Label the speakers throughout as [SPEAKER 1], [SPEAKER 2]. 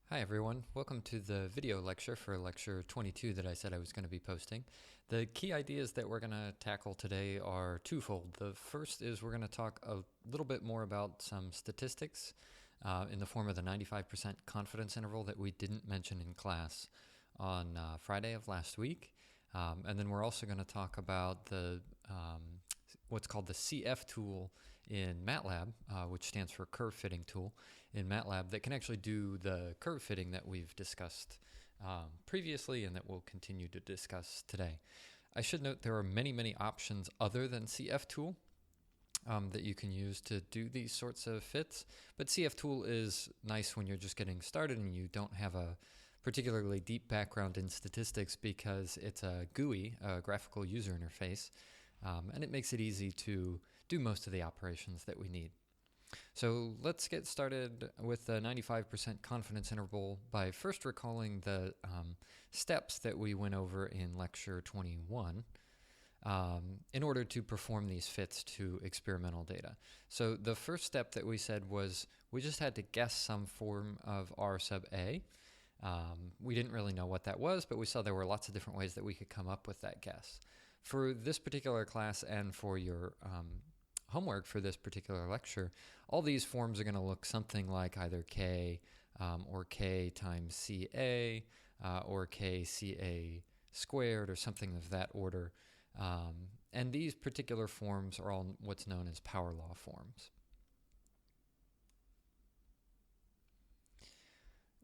[SPEAKER 1] Hi everyone, welcome to the video lecture for lecture 22 that I said I was going to be posting. The key ideas that we're going to tackle today are twofold. The first is we're going to talk a little bit more about some statistics in the form of the 95% confidence interval that we didn't mention in class on Friday of last week. And then we're also going to talk about the what's called the CF tool in MATLAB, which stands for curve fitting tool in MATLAB, that can actually do the curve fitting that we've discussed previously and that we'll continue to discuss today. I should note there are many options other than CF tool that you can use to do these sorts of fits, but CF tool is nice when you're just getting started and you don't have a particularly deep background in statistics because it's a GUI, a graphical user interface, and it makes it easy to do most of the operations that we need. So let's get started with the 95% confidence interval by first recalling the steps that we went over in lecture 21 in order to perform these fits to experimental data. So the first step that we said was we just had to guess some form of R sub A. We didn't really know what that was, but we saw there were lots of different ways that we could come up with that guess. For this particular class and for your homework for this particular lecture, all these forms are going to look something like either K or K times CA or K CA squared or something of that order. And these particular forms are all what's known as power law forms.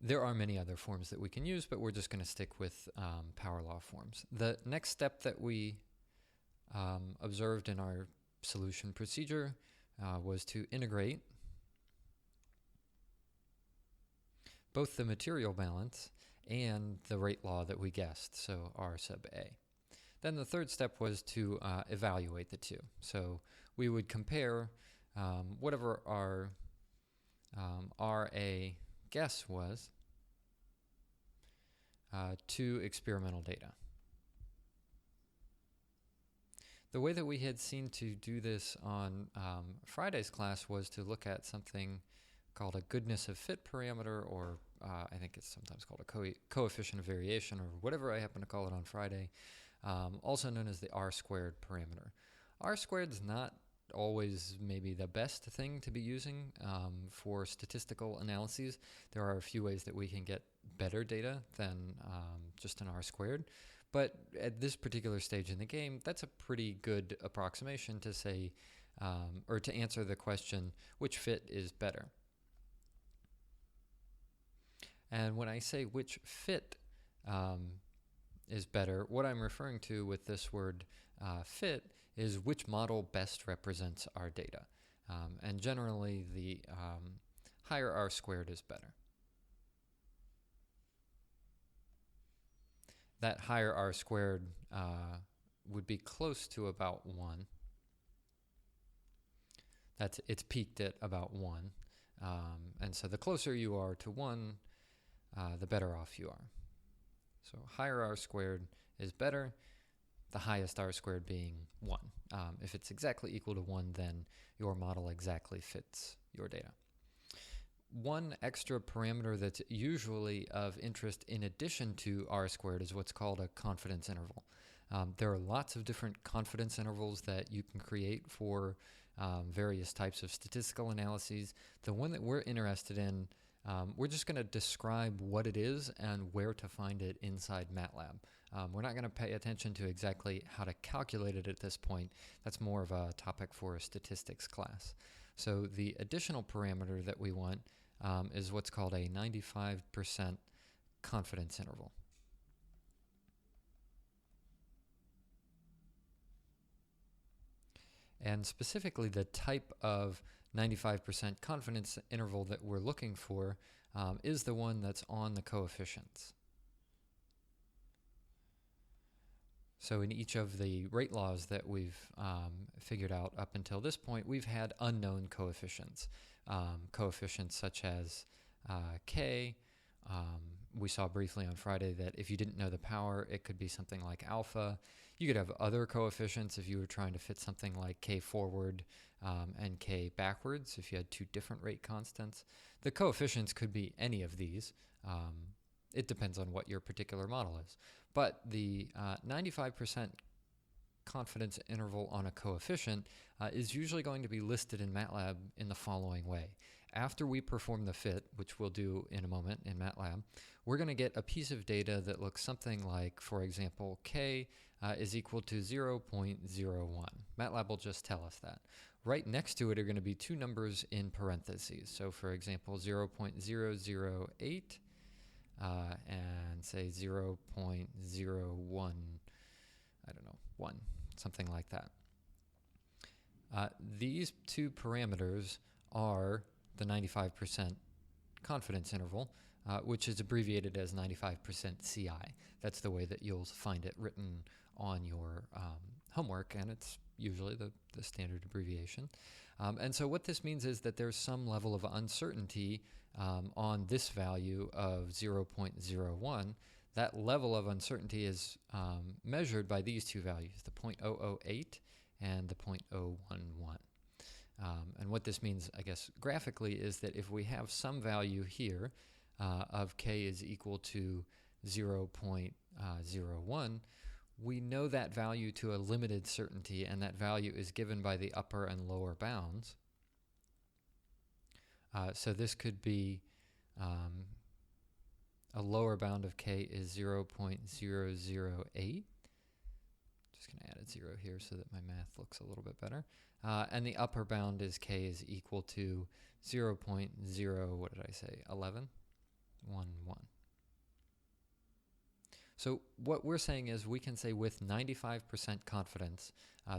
[SPEAKER 1] There are many other forms that we can use, but we're just going to stick with power law forms. The next step that we observed in our solution procedure was to integrate both the material balance and the rate law that we guessed, so R sub A. Then the third step was to evaluate the two. So we would compare whatever our RA guess was to experimental data. The way that we had seen to do this on Friday's class was to look at something called a goodness of fit parameter, or I think it's sometimes called a coefficient of variation, or whatever I happen to call it on Friday, also known as the R squared parameter. R squared is not always maybe the best thing to be using for statistical analyses. There are a few ways that we can get better data than just an R squared. But at this particular stage in the game, that's a pretty good approximation to say, or to answer the question, which fit is better? And when I say which fit is better, what I'm referring to with this word fit is which model best represents our data. And generally, the higher R squared is better. That higher R squared would be close to about 1. It's peaked at about 1. And so the closer you are to 1, the better off you are. So higher R squared is better, the highest R squared being 1. If it's exactly equal to 1, then your model exactly fits your data. One extra parameter that's usually of interest in addition to R squared is what's called a confidence interval. There are lots of different confidence intervals that you can create for various types of statistical analyses. The one that we're interested in, we're just going to describe what it is and where to find it inside MATLAB. We're not going to pay attention to exactly how to calculate it at this point. That's more of a topic for a statistics class. So the additional parameter that we want is what's called a 95% confidence interval. And specifically, the type of 95% confidence interval that we're looking for is the one that's on the coefficients. So in each of the rate laws that we've figured out up until this point, we've had unknown coefficients. Coefficients such as K We saw briefly on Friday that if you didn't know the power, it could be something like alpha. You could have other coefficients if you were trying to fit something like k forward and k backwards, if you had two different rate constants. The coefficients could be any of these. It depends on what your particular model is. But the 95% confidence interval on a coefficient is usually going to be listed in MATLAB in the following way. After we perform the fit, which we'll do in a moment in MATLAB, we're going to get a piece of data that looks something like, for example, k is equal to 0.01. MATLAB will just tell us that. Right next to it are going to be two numbers in parentheses. So for example, 0.008 and say 0.01, I don't know, 1, something like that. These two parameters are the 95% confidence interval, which is abbreviated as 95% CI. That's the way that you'll find it written on your homework, and it's usually the standard abbreviation. And so what this means is that there's some level of uncertainty on this value of 0.01. That level of uncertainty is measured by these two values, the 0.008 and the 0.011. And what this means, I guess, graphically is that if we have some value here of k is equal to 0.01, we know that value to a limited certainty, and that value is given by the upper and lower bounds. So this could be a lower bound of k is 0.008. Just going to add a 0 here so that my math looks a little bit better. And the upper bound is k is equal to 0.0, what did I say, 11? 1, 1. So what we're saying is we can say with 95% confidence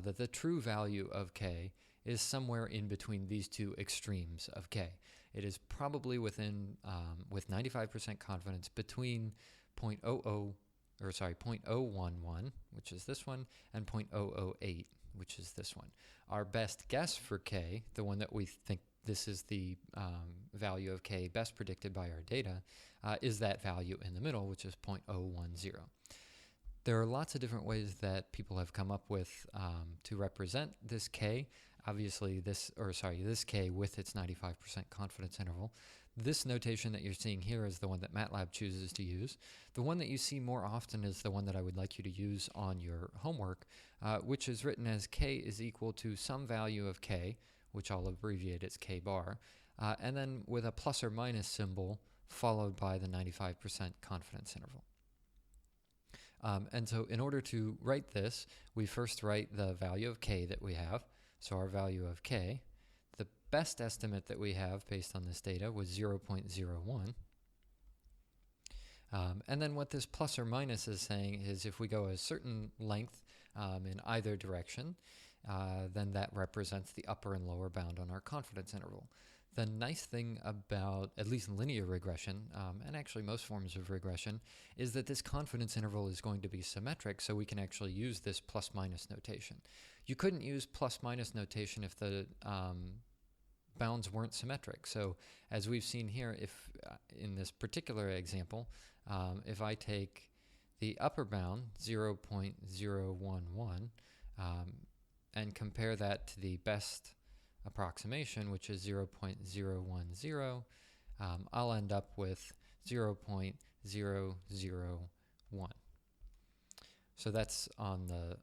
[SPEAKER 1] that the true value of k is somewhere in between these two extremes of k. It is probably within, with 95% confidence, between 0.011, which is this one, and 0.008, which is this one. Our best guess for k, the one that we think this is the value of k best predicted by our data, is that value in the middle, which is 0.010. There are lots of different ways that people have come up with to represent this k. Obviously, this k with its 95% confidence interval. This notation that you're seeing here is the one that MATLAB chooses to use. The one that you see more often is the one that I would like you to use on your homework, which is written as k is equal to some value of k, which I'll abbreviate as k bar, and then with a plus or minus symbol followed by the 95% confidence interval. And so in order to write this, we first write the value of k that we have. So our value of k, the best estimate that we have based on this data was 0.01. And then what this plus or minus is saying is if we go a certain length in either direction, then that represents the upper and lower bound on our confidence interval. The nice thing about at least linear regression, and actually most forms of regression, is that this confidence interval is going to be symmetric, so we can actually use this plus-minus notation. You couldn't use plus-minus notation if the bounds weren't symmetric. So as we've seen here, if in this particular example, if I take the upper bound, 0.011, and compare that to the best approximation, which is 0.010, I'll end up with 0.001. So that's on the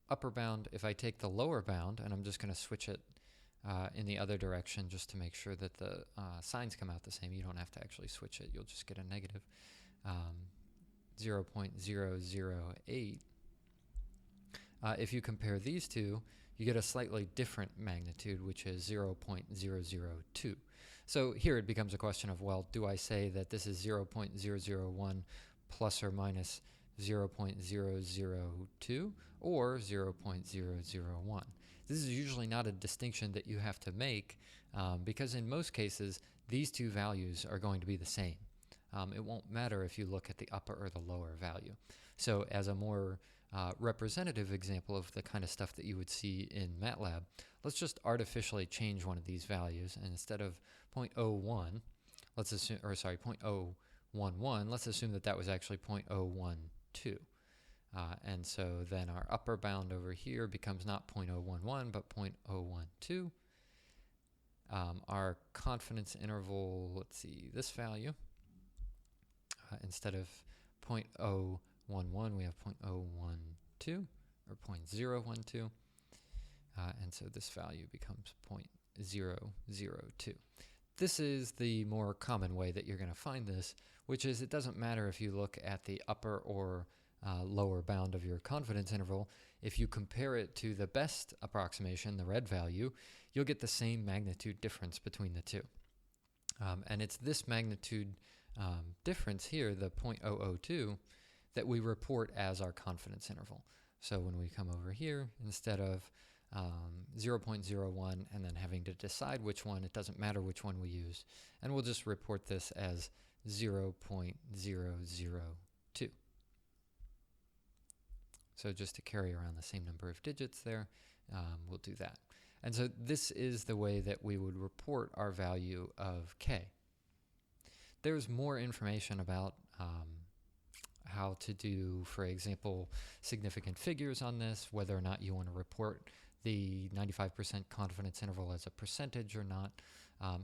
[SPEAKER 1] upper bound. If I take the lower bound, and I'm just going to switch it in the other direction just to make sure that the signs come out the same. You don't have to actually switch it. You'll just get a negative 0.008. If you compare these two, you get a slightly different magnitude, which is 0.002. So here it becomes a question of, well, do I say that this is 0.001 plus or minus 0.002 or 0.001? This is usually not a distinction that you have to make because in most cases, these two values are going to be the same. It won't matter if you look at the upper or the lower value. So as a more representative example of the kind of stuff that you would see in MATLAB, let's just artificially change one of these values, and instead of 0.01, let's assume, or sorry, 0.0 0.011, let's assume that that was actually 0.012. And so then our upper bound over here becomes not 0.011 but 0.012. Our confidence interval, let's see, this value, instead of 0.011 we have 0.012 or 0.012, and so this value becomes 0.002. This is the more common way that you're going to find this, which is it doesn't matter if you look at the upper or lower bound of your confidence interval. If you compare it to the best approximation, the red value, you'll get the same magnitude difference between the two. And it's this magnitude difference here, the 0.002, that we report as our confidence interval. So when we come over here, instead of 0.01 and then having to decide which one, it doesn't matter which one we use. And we'll just report this as 0.002. So just to carry around the same number of digits there, we'll do that. And so this is the way that we would report our value of k. There's more information about how to do, for example, significant figures on this, whether or not you want to report the 95% confidence interval as a percentage or not.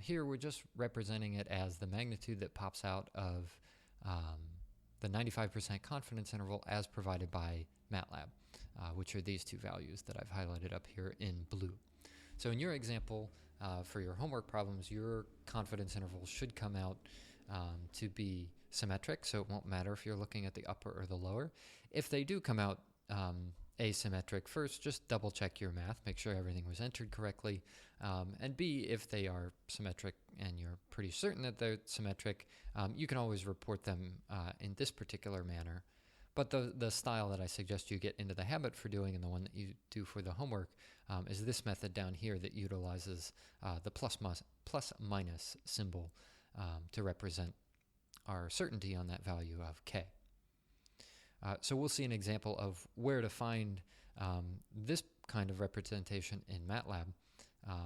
[SPEAKER 1] Here we're just representing it as the magnitude that pops out of the 95% confidence interval as provided by MATLAB, which are these two values that I've highlighted up here in blue. So in your example, for your homework problems, your confidence interval should come out to be symmetric, so it won't matter if you're looking at the upper or the lower. If they do come out asymmetric, first just double check your math, make sure everything was entered correctly, and B, if they are symmetric and you're pretty certain that they're symmetric, you can always report them in this particular manner. But the style that I suggest you get into the habit for doing, and the one that you do for the homework, is this method down here that utilizes the plus minus symbol to represent our certainty on that value of k. So we'll see an example of where to find this kind of representation in MATLAB,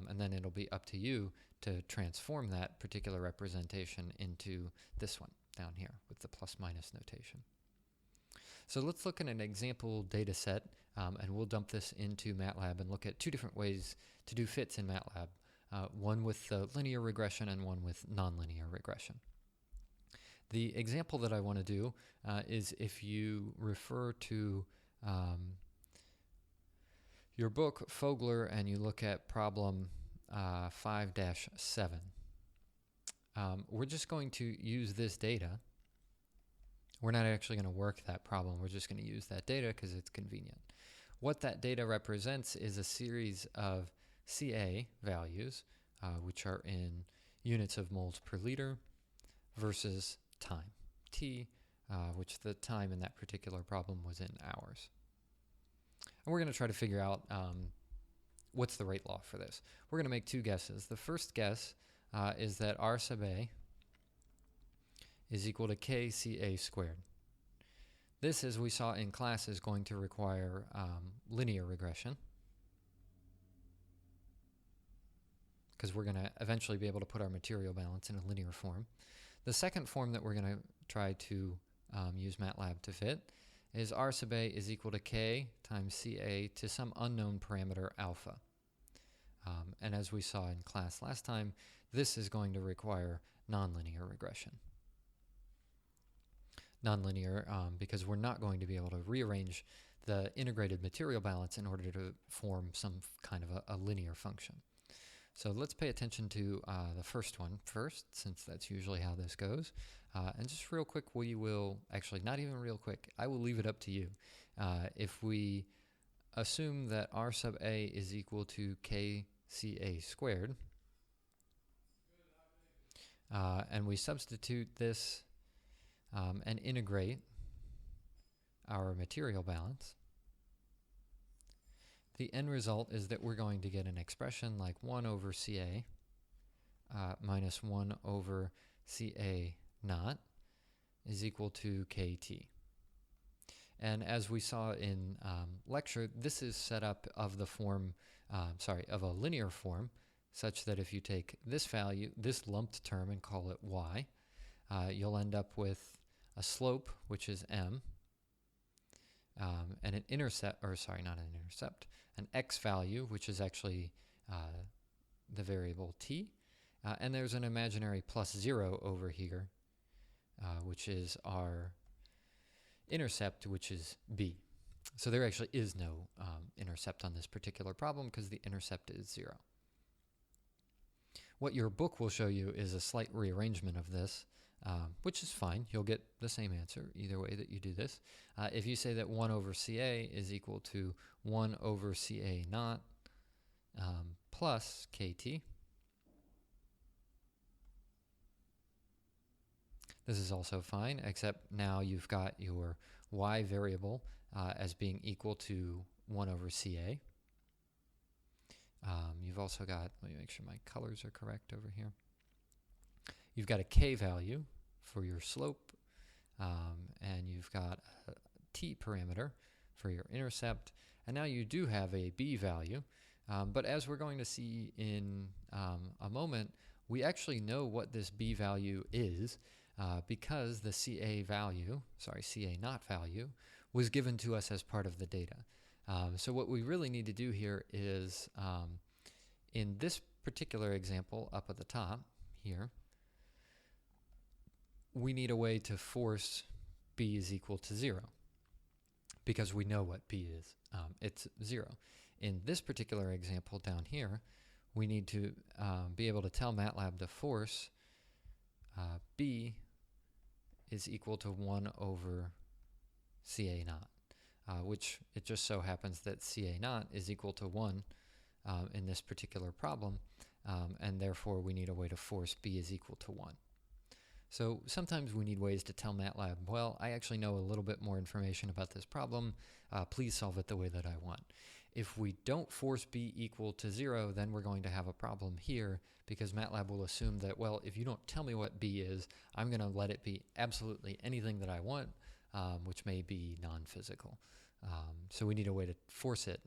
[SPEAKER 1] and then it'll be up to you to transform that particular representation into this one down here with the plus minus notation. So let's look at an example data set, and we'll dump this into MATLAB and look at two different ways to do fits in MATLAB, one with linear regression and one with nonlinear regression. The example that I want to do is if you refer to your book, Fogler, and you look at problem 5-7. We're just going to use this data. We're not actually going to work that problem. We're just going to use that data because it's convenient. What that data represents is a series of Ca values, which are in units of moles per liter, versus time, t, which the time in that particular problem was in hours. And we're going to try to figure out what's the rate law for this. We're going to make two guesses. The first guess is that R sub A is equal to kCa squared. This, as we saw in class, is going to require linear regression, because we're going to eventually be able to put our material balance in a linear form. The second form that we're going to try to use MATLAB to fit is R sub A is equal to k times Ca to some unknown parameter alpha. And as we saw in class last time, this is going to require nonlinear regression. Nonlinear because we're not going to be able to rearrange the integrated material balance in order to form some kind of a linear function. So let's pay attention to the first one first, since that's usually how this goes. And just real quick, we will, actually not even real quick, I will leave it up to you. If we assume that R sub A is equal to kCa squared, and we substitute this and integrate our material balance, the end result is that we're going to get an expression like 1 over Ca minus 1 over Ca naught is equal to Kt. And as we saw in lecture, this is set up of the form, of a linear form, such that if you take this value, this lumped term, and call it y, you'll end up with a slope, which is m, and an intercept, or sorry, not an intercept, an x value, which is actually the variable t, and there's an imaginary +0 over here, which is our intercept, which is b. So there actually is no intercept on this particular problem because the intercept is 0. What your book will show you is a slight rearrangement of this, which is fine. You'll get the same answer either way that you do this. If you say that 1 over CA is equal to 1 over CA naught plus KT, this is also fine, except now you've got your y variable as being equal to 1 over CA. You've also got, let me make sure my colors are correct over here. You've got a k value for your slope, and you've got a t parameter for your intercept, and now you do have a b value, but as we're going to see in a moment, we actually know what this b value is because the CA naught value was given to us as part of the data. So what we really need to do here is, in this particular example up at the top here, we need a way to force b is equal to 0 because we know what b is. It's 0. In this particular example down here, we need to be able to tell MATLAB to force b is equal to 1 over CA naught, which it just so happens that CA naught is equal to 1 in this particular problem, and therefore we need a way to force b is equal to 1. So sometimes we need ways to tell MATLAB, well, I actually know a little bit more information about this problem, please solve it the way that I want. If we don't force b equal to 0, then we're going to have a problem here because MATLAB will assume that, well, if you don't tell me what b is, I'm going to let it be absolutely anything that I want, which may be non-physical. So we need a way to force it,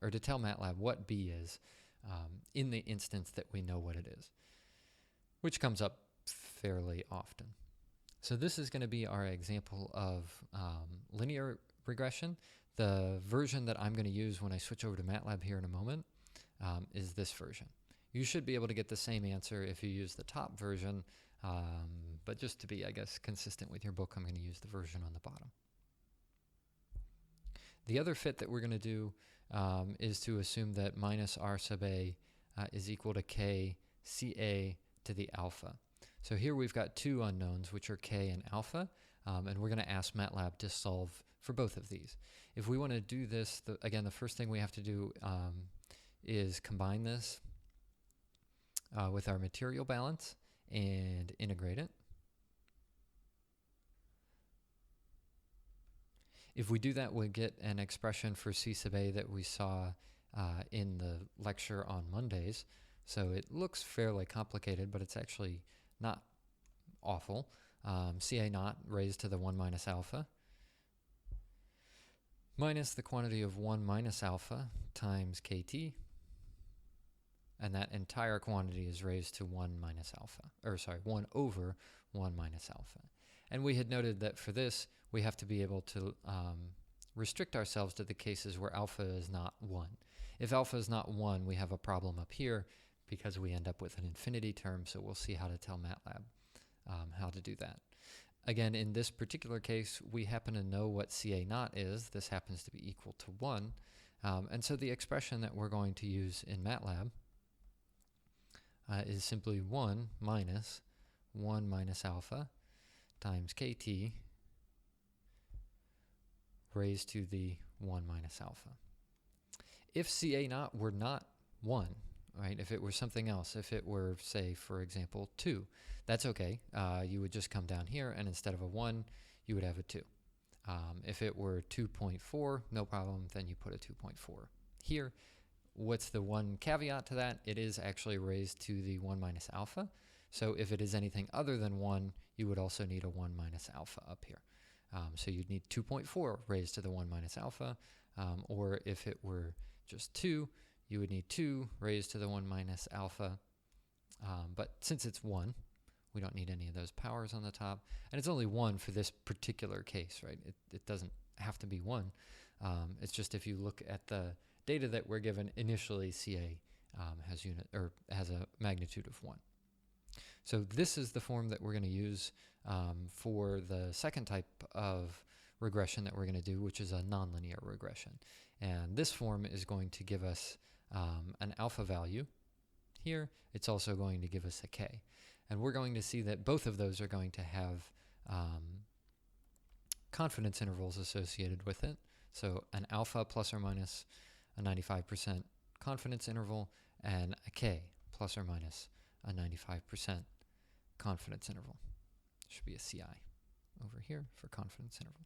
[SPEAKER 1] or to tell MATLAB what b is in the instance that we know what it is, which comes up fairly often. So this is going to be our example of linear regression. The version that I'm going to use when I switch over to MATLAB here in a moment is this version. You should be able to get the same answer if you use the top version, but just to be, I guess, consistent with your book, I'm going to use the version on the bottom. The other fit that we're going to do is to assume that minus r sub a is equal to k ca to the alpha. So here we've got two unknowns, which are k and alpha, and we're going to ask MATLAB to solve for both of these. If we want to do this, again, the first thing we have to do is combine this with our material balance and integrate it. If we do that, we'll get an expression for C sub a that we saw in the lecture on Mondays. So it looks fairly complicated, but it's actually not awful. CA naught raised to the 1 minus alpha minus the quantity of 1 minus alpha times KT, and that entire quantity is raised to 1 minus alpha, or sorry, 1 over 1 minus alpha. And we had noted that for this, we have to be able to restrict ourselves to the cases where alpha is not 1. If alpha is not 1, we have a problem up here because we end up with an infinity term, so we'll see how to tell MATLAB how to do that. Again, in this particular case, we happen to know what CA naught is. This happens to be equal to 1. And so the expression that we're going to use in MATLAB is simply 1 minus alpha times KT raised to the 1 minus alpha. If CA naught were not 1, right, if it were something else, if it were, say, for example, 2, that's okay. You would just come down here, and instead of a 1, you would have a 2. If it were 2.4, no problem, then you put a 2.4 here. What's the one caveat to that? It is actually raised to the 1 minus alpha. So if it is anything other than 1, you would also need a 1 minus alpha up here. So you'd need 2.4 raised to the 1 minus alpha, or if it were just 2, you would need 2 raised to the 1 minus alpha. But since it's 1, We don't need any of those powers on the top. And it's only 1 for this particular case, right? It doesn't have to be 1. It's just if you look at the data that we're given initially, CA has a magnitude of 1. So this is the form that we're going to use for the second type of regression that we're going to do, which is a nonlinear regression. And this form is going to give us an alpha value here. It's also going to give us a k. And we're going to see that both of those are going to have confidence intervals associated with it. So an alpha plus or minus a 95% confidence interval, and a k plus or minus a 95% confidence interval. Should be a CI over here for confidence interval.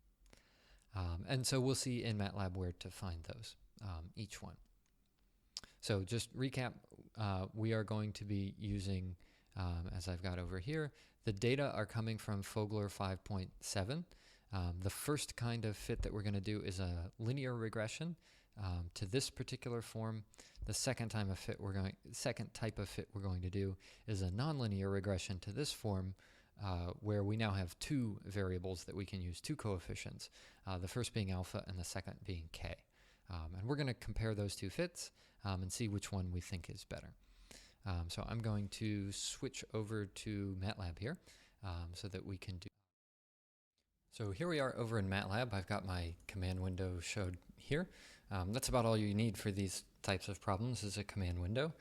[SPEAKER 1] And so we'll see in MATLAB where to find those, each one. So just recap, we are going to be using, as I've got over here, the data are coming from Fogler 5.7. The first kind of fit that we're going to do is a linear regression to this particular form. The second type of fit we're going to do is a nonlinear regression to this form, where we now have 2 variables that we can use, 2 coefficients, the first being alpha and the second being k. And we're going to compare those 2 fits and see which one we think is better. So I'm going to switch over to MATLAB here so that we can do. So here we are over in MATLAB. I've got my command window showed here. That's about all you need for these types of problems is a command window.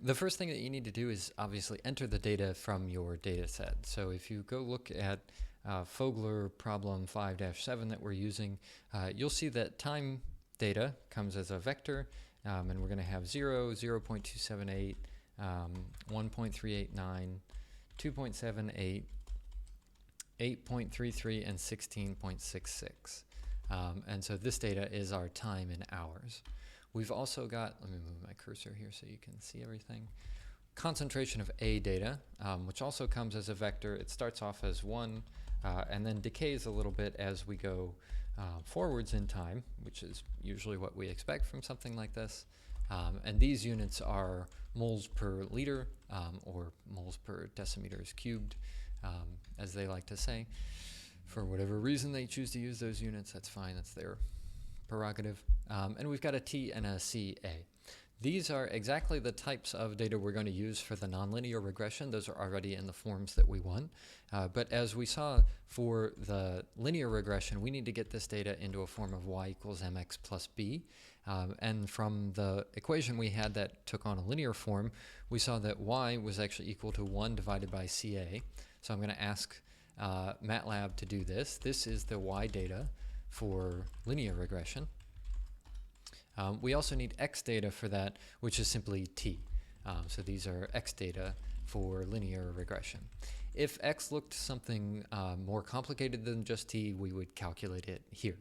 [SPEAKER 1] The first thing that you need to do is obviously enter the data from your data set. So if you go look at Fogler problem 5-7 that we're using, you'll see that time data comes as a vector, and we're going to have 0, 0.278, 1.389, 2.78, 8.33, and 16.66. And so this data is our time in hours. We've also got, let me move my cursor here so you can see everything, concentration of A data, which also comes as a vector. It starts off as 1 and then decays a little bit as we go forwards in time, which is usually what we expect from something like this. And these units are moles per liter or moles per decimeters cubed, as they like to say. For whatever reason they choose to use those units, that's fine, that's their prerogative. And we've got a T and a CA. These are exactly the types of data we're going to use for the nonlinear regression. Those are already in the forms that we want. But as we saw for the linear regression, we need to get this data into a form of y equals mx plus b. And from the equation we had that took on a linear form, we saw that y was actually equal to 1 divided by CA. So I'm going to ask MATLAB to do this. This is the y data for linear regression. We also need x data for that, which is simply t. So these are x data for linear regression. If x looked something more complicated than just t, we would calculate it here.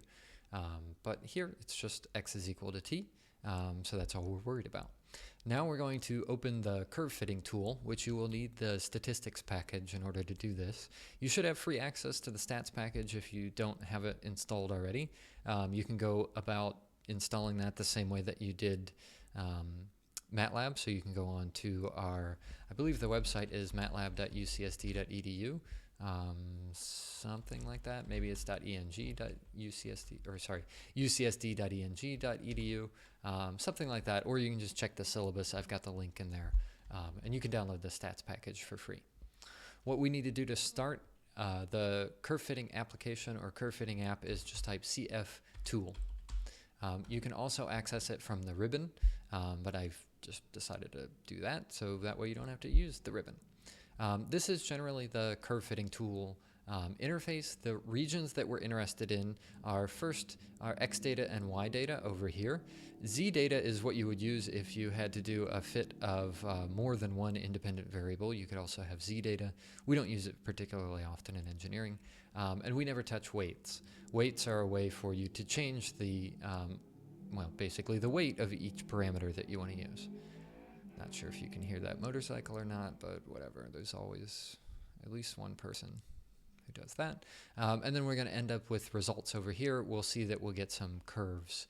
[SPEAKER 1] But here it's just x is equal to t, so that's all we're worried about. Now we're going to open the curve fitting tool, which you will need the statistics package in order to do this. You should have free access to the stats package if you don't have it installed already. You can go about installing that the same way that you did MATLAB. So you can go on to our, I believe the website is matlab.ucsd.edu, something like that. Maybe it's .eng.ucsd, or sorry, ucsd.eng.edu, something like that. Or you can just check the syllabus. I've got the link in there, and you can download the stats package for free. What we need to do to start the curve fitting application or curve fitting app is just type cf tool. You can also access it from the ribbon, but I've just decided to do that, so that way you don't have to use the ribbon. This is generally the curve fitting tool interface. The regions that we're interested in are first our x data and y data over here. Z data is what you would use if you had to do a fit of more than one independent variable. You could also have z data. We don't use it particularly often in engineering, and we never touch weights. Weights are a way for you to change the, well, basically the weight of each parameter that you want to use. Not sure if you can hear that motorcycle or not, but whatever. There's always at least one person who does that. And then we're going to end up with results over here. We'll see that we'll get some curves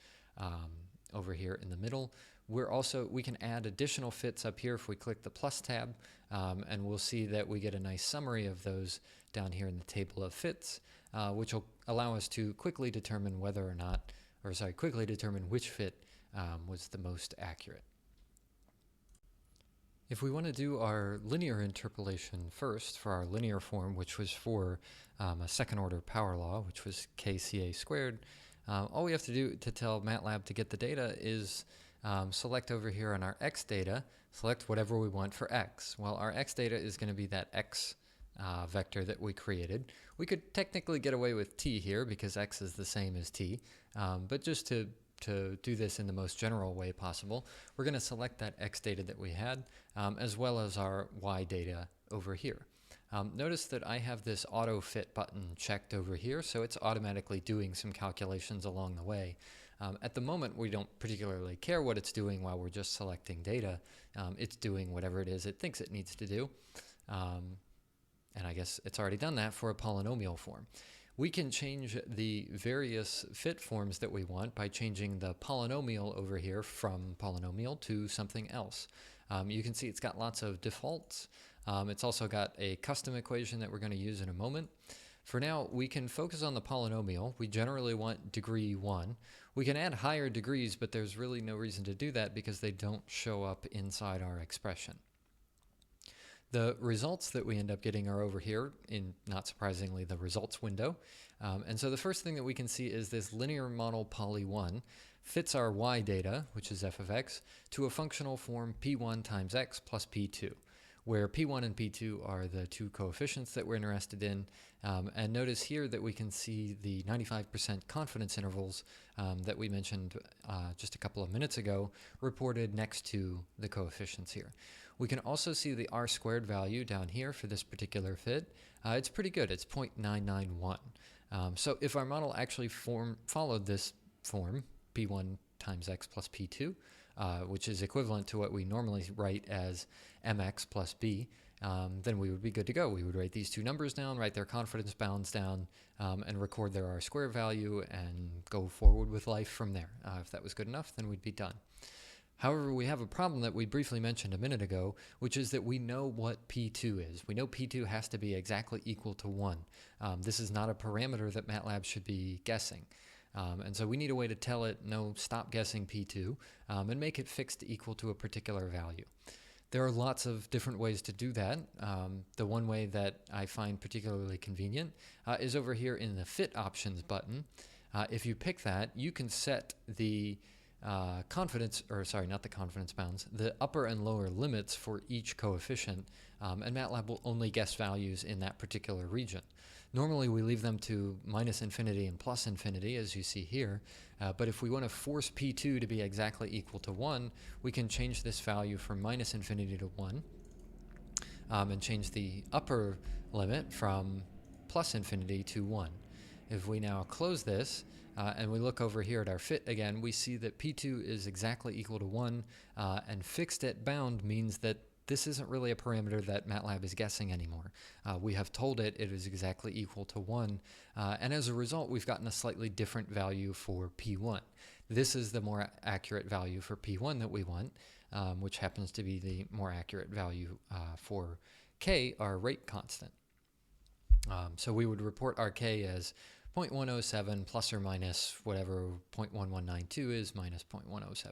[SPEAKER 1] over here in the middle. We can add additional fits up here if we click the plus tab, and we'll see that we get a nice summary of those down here in the table of fits, which will allow us to quickly determine quickly determine which fit was the most accurate. If we want to do our linear interpolation first for our linear form, which was for a second order power law, which was kCa squared, all we have to do to tell MATLAB to get the data is select over here on our x data, select whatever we want for x. Well, our x data is going to be that x vector that we created. We could technically get away with t here because x is the same as t, but just to do this in the most general way possible, we're going to select that x data that we had, as well as our y data over here. Notice that I have this auto fit button checked over here, so it's automatically doing some calculations along the way. At the moment, we don't particularly care what it's doing while we're just selecting data. It's doing whatever it is it thinks it needs to do. And I guess it's already done that for a polynomial form. We can change the various fit forms that we want by changing the polynomial over here from polynomial to something else. You can see it's got lots of defaults. It's also got a custom equation that we're going to use in a moment. For now, we can focus on the polynomial. We generally want degree 1. We can add higher degrees, but there's really no reason to do that because they don't show up inside our expression. The results that we end up getting are over here in, not surprisingly, the results window. And so the first thing that we can see is this linear model poly1 fits our y data, which is f of x, to a functional form p1 times x plus p2, where p1 and p2 are the two coefficients that we're interested in. And notice here that we can see the 95% confidence intervals that we mentioned just a couple of minutes ago reported next to the coefficients here. We can also see the r squared value down here for this particular fit. It's pretty good. It's 0.991. So if our model actually followed this form, p1 times x plus p2, which is equivalent to what we normally write as mx plus b, then we would be good to go. We would write these two numbers down, write their confidence bounds down, and record their r-square value and go forward with life from there. If that was good enough, then we'd be done. However, we have a problem that we briefly mentioned a minute ago, which is that we know what P2 is. We know P2 has to be exactly equal to 1. This is not a parameter that MATLAB should be guessing. And so we need a way to tell it, no, stop guessing P2, and make it fixed equal to a particular value. There are lots of different ways to do that. The one way that I find particularly convenient is over here in the Fit Options button. If you pick that, you can set the not the confidence bounds, the upper and lower limits for each coefficient, and MATLAB will only guess values in that particular region. Normally we leave them to minus infinity and plus infinity, as you see here, but if we want to force P2 to be exactly equal to 1, we can change this value from minus infinity to 1, and change the upper limit from plus infinity to 1. If we now close this, and we look over here at our fit again, we see that P2 is exactly equal to 1, and fixed at bound means that this isn't really a parameter that MATLAB is guessing anymore. We have told it is exactly equal to 1, and as a result, we've gotten a slightly different value for P1. This is the more accurate value for P1 that we want, which happens to be the more accurate value for K, our rate constant. So we would report our K as 0.107 plus or minus whatever 0.1192 is minus 0.107.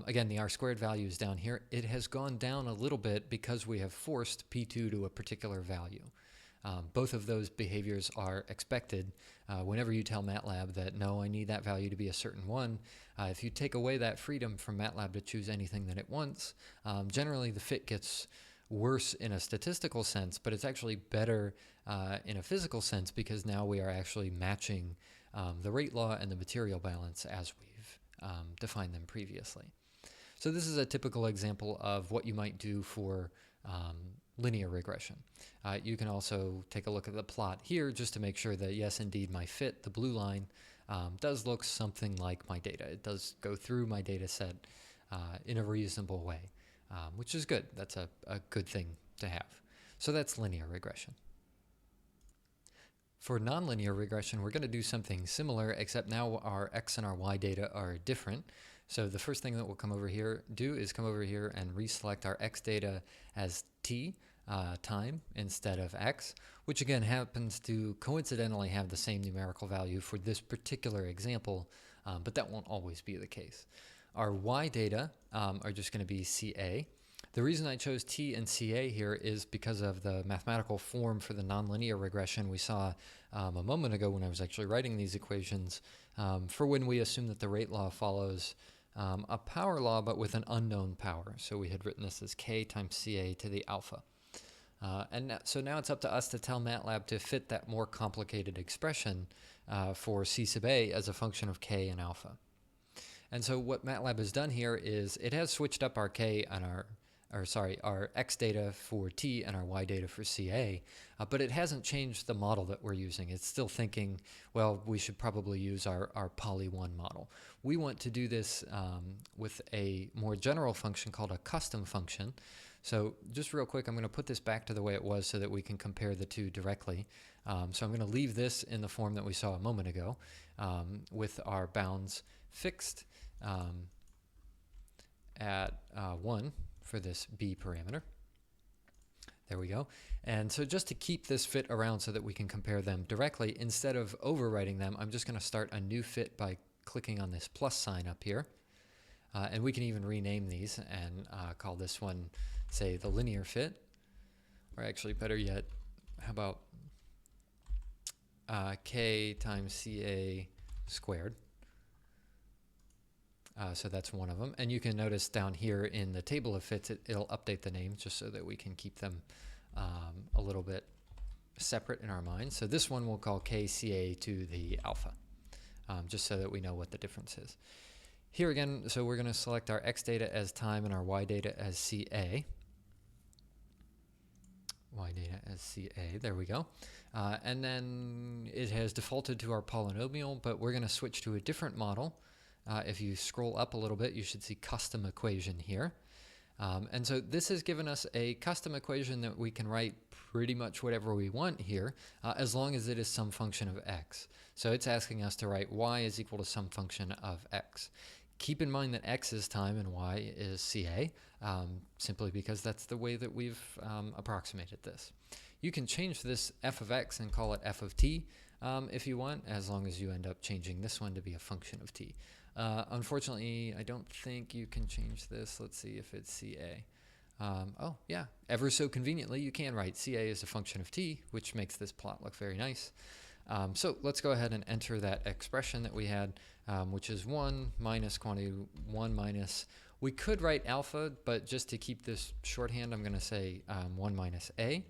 [SPEAKER 1] Again, the r-squared value is down here. It has gone down a little bit because we have forced P2 to a particular value. Both of those behaviors are expected whenever you tell MATLAB that, no, I need that value to be a certain one. If you take away that freedom from MATLAB to choose anything that it wants, generally the fit gets worse in a statistical sense, but it's actually better in a physical sense because now we are actually matching the rate law and the material balance as we've defined them previously. So this is a typical example of what you might do for linear regression. You can also take a look at the plot here just to make sure that, yes, indeed, my fit, the blue line, does look something like my data. It does go through my data set in a reasonable way, which is good. That's a good thing to have. So that's linear regression. For nonlinear regression, we're going to do something similar, except now our x and our y data are different. So the first thing that we'll come over here is come over here and reselect our x data as t, time, instead of x, which again happens to coincidentally have the same numerical value for this particular example, but that won't always be the case. Our y data are just going to be CA. The reason I chose T and CA here is because of the mathematical form for the nonlinear regression we saw a moment ago when I was actually writing these equations, for when we assume that the rate law follows a power law but with an unknown power. So we had written this as K times CA to the alpha. So now it's up to us to tell MATLAB to fit that more complicated expression for C sub A as a function of K and alpha. And so what MATLAB has done here is it has switched up our K and our X data for T and our Y data for CA, but it hasn't changed the model that we're using. It's still thinking, well, we should probably use our poly 1 model. We want to do this with a more general function called a custom function. So just real quick, I'm going to put this back to the way it was so that we can compare the two directly. So I'm going to leave this in the form that we saw a moment ago with our bounds fixed at 1 for this b parameter. There we go. And so just to keep this fit around so that we can compare them directly, instead of overwriting them, I'm just going to start a new fit by clicking on this plus sign up here. And we can even rename these and call this one, say, the linear fit. Or actually, better yet, how about K times CA squared. So that's one of them. And you can notice down here in the table of fits, it'll update the names just so that we can keep them a little bit separate in our minds. So this one we'll call KCA to the alpha, just so that we know what the difference is. Here again, so we're going to select our X data as time and our Y data as CA. Y data as CA, there we go. And then it has defaulted to our polynomial, but we're going to switch to a different model. If you scroll up a little bit, you should see custom equation here. And so this has given us a custom equation that we can write pretty much whatever we want here, as long as it is some function of x. So it's asking us to write y is equal to some function of x. Keep in mind that x is time and y is CA, simply because that's the way that we've approximated this. You can change this f of x and call it f of t if you want, as long as you end up changing this one to be a function of t. Unfortunately, I don't think you can change this. Let's see if it's CA. Oh, yeah. Ever so conveniently, you can write CA as a function of t, which makes this plot look very nice. So let's go ahead and enter that expression that we had, which is 1 minus quantity 1 minus. We could write alpha, but just to keep this shorthand, I'm going to say 1 minus A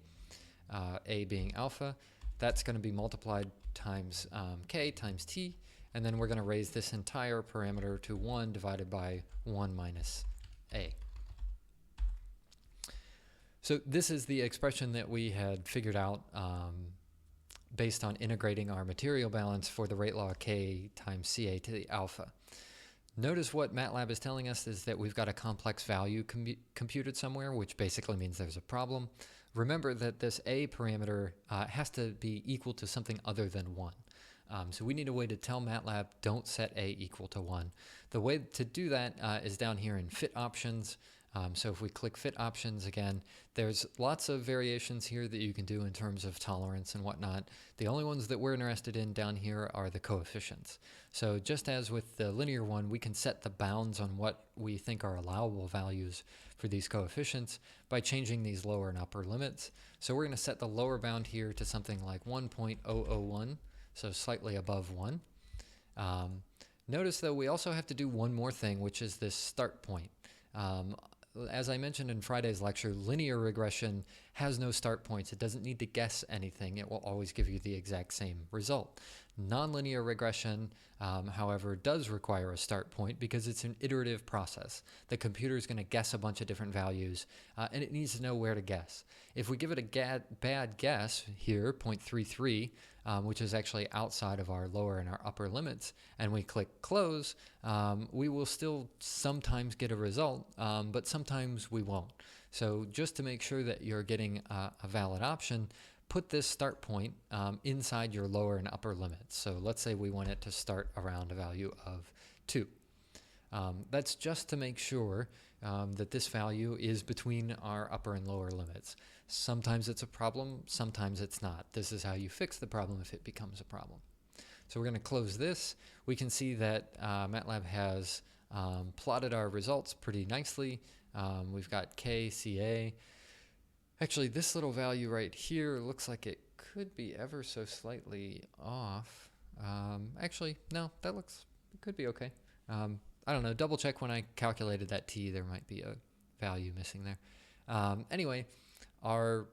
[SPEAKER 1] being alpha. That's going to be multiplied times K times T. And then we're going to raise this entire parameter to 1 divided by 1 minus A. So this is the expression that we had figured out based on integrating our material balance for the rate law K times CA to the alpha. Notice what MATLAB is telling us is that we've got a complex value computed somewhere, which basically means there's a problem. Remember that this A parameter has to be equal to something other than 1. So we need a way to tell MATLAB, don't set A equal to 1. The way to do that is down here in fit options. So if we click fit options again, there's lots of variations here that you can do in terms of tolerance and whatnot. The only ones that we're interested in down here are the coefficients. So just as with the linear one, we can set the bounds on what we think are allowable values for these coefficients by changing these lower and upper limits. So we're going to set the lower bound here to something like 1.001. So slightly above 1. Notice, though, we also have to do one more thing, which is this start point. As I mentioned in Friday's lecture, linear regression has no start points. It doesn't need to guess anything. It will always give you the exact same result. Nonlinear regression, however, does require a start point because it's an iterative process. The computer is going to guess a bunch of different values, and it needs to know where to guess. If we give it a bad guess here, 0.33, which is actually outside of our lower and our upper limits, and we click close, we will still sometimes get a result, but sometimes we won't. So just to make sure that you're getting a valid option, put this start point inside your lower and upper limits. So let's say we want it to start around a value of 2. That's just to make sure that this value is between our upper and lower limits. Sometimes it's a problem, sometimes it's not. This is how you fix the problem if it becomes a problem. So we're going to close this. We can see that MATLAB has plotted our results pretty nicely. We've got K, CA. Actually, this little value right here looks like it could be ever so slightly off. Actually, no, that looks, it could be okay. I don't know, double check when I calculated that t, there might be a value missing there. Anyway, our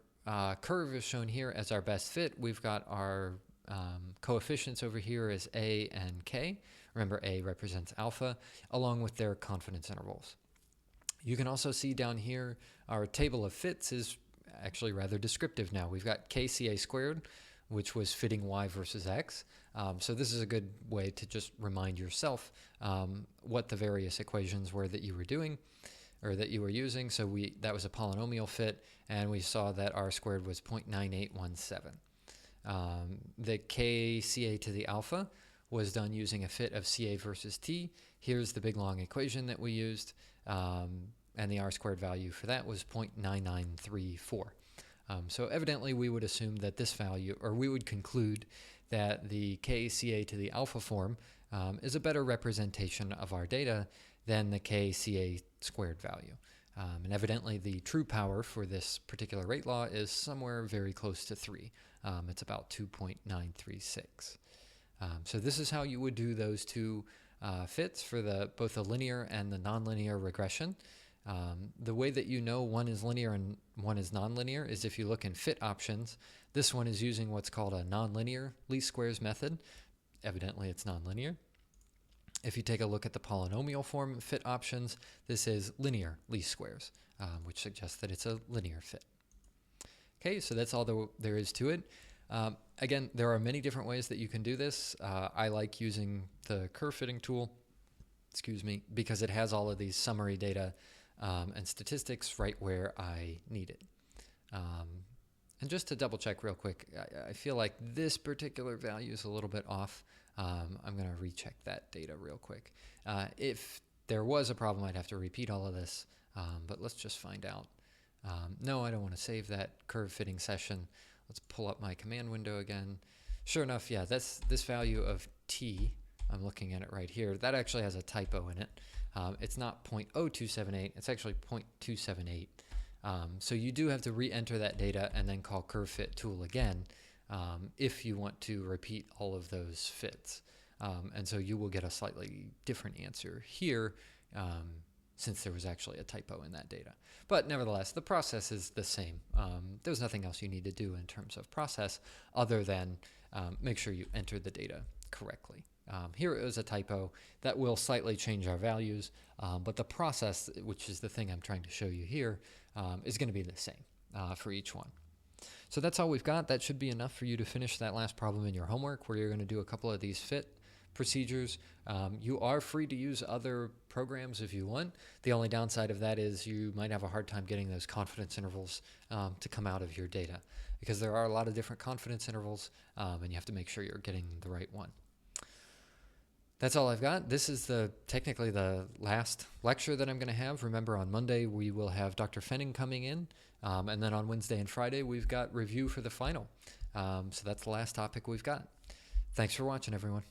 [SPEAKER 1] curve is shown here as our best fit. We've got our coefficients over here as A and K. Remember, A represents alpha, along with their confidence intervals. You can also see down here, our table of fits is actually rather descriptive now. We've got KCA squared, which was fitting y versus x. So this is a good way to just remind yourself what the various equations were that you were doing, or that you were using. So that was a polynomial fit, and we saw that r squared was 0.9817. The KCA to the alpha was done using a fit of CA versus T. Here's the big long equation that we used, and the r squared value for that was 0.9934. So evidently we would assume that this value, or we would conclude that the KCA to the alpha form is a better representation of our data than the KCA squared value. And evidently the true power for this particular rate law is somewhere very close to 3. It's about 2.936. So this is how you would do those two fits for both the linear and the nonlinear regression. The way that you know one is linear and one is nonlinear is if you look in fit options. This one is using what's called a nonlinear least squares method. Evidently it's nonlinear. If you take a look at the polynomial form fit options, this is linear least squares, which suggests that it's a linear fit. Okay, so that's all there is to it. Again, there are many different ways that you can do this. I like using the curve fitting tool, because it has all of these summary data and statistics right where I need it. And just to double check real quick, I feel like this particular value is a little bit off. I'm going to recheck that data real quick. If there was a problem, I'd have to repeat all of this, but let's just find out. No, I don't want to save that curve fitting session. Let's pull up my command window again. Sure enough, yeah, that's this value of t. I'm looking at it right here. That actually has a typo in it. It's not 0.0278, it's actually 0.278. So you do have to re-enter that data and then call curve fit tool again if you want to repeat all of those fits. And so you will get a slightly different answer here since there was actually a typo in that data. But nevertheless, the process is the same. There's nothing else you need to do in terms of process other than make sure you enter the data correctly. Here it was a typo that will slightly change our values, but the process, which is the thing I'm trying to show you here, is going to be the same for each one. So that's all we've got. That should be enough for you to finish that last problem in your homework, where you're going to do a couple of these fit procedures. You are free to use other programs if you want. The only downside of that is you might have a hard time getting those confidence intervals to come out of your data, because there are a lot of different confidence intervals, and you have to make sure you're getting the right one. That's all I've got. This is technically the last lecture that I'm going to have. Remember, on Monday we will have Dr. Fenning coming in, and then on Wednesday and Friday we've got review for the final. So that's the last topic we've got. Thanks for watching, everyone.